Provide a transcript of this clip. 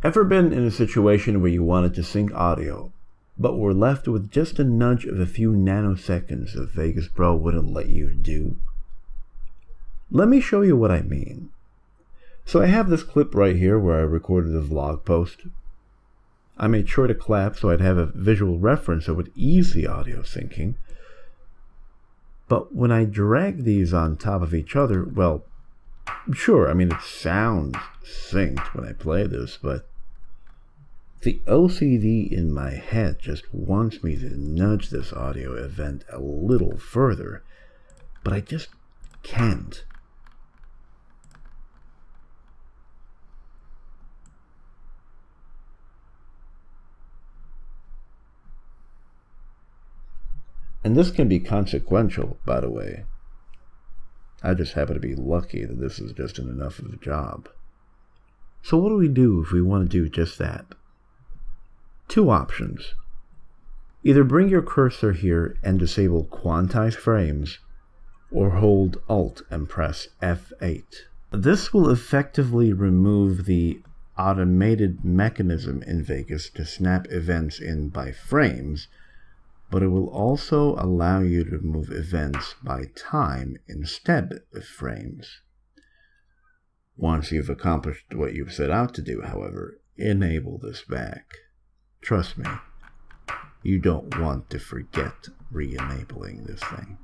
Ever been in a situation where you wanted to sync audio, but were left with just a nudge of a few nanoseconds that Vegas Pro wouldn't let you do? Let me show you what I mean. So I have this clip right here where I recorded a vlog post. I made sure to clap so I'd have a visual reference that would ease the audio syncing. But when I drag these on top of each other, well, sure, I mean, it sounds synced when I play this, but the OCD in my head just wants me to nudge this audio event a little further, but I just can't. And this can be consequential, by the way. I just happen to be lucky that this is just enough of a job. So what do we do if we want to do just that? Two options. Either bring your cursor here and disable Quantize frames, or hold Alt and press F8. This will effectively remove the automated mechanism in Vegas to snap events in by frames, but it will also allow you to move events by time instead of frames. Once you've accomplished what you've set out to do, however, enable this back. Trust me, you don't want to forget re-enabling this thing.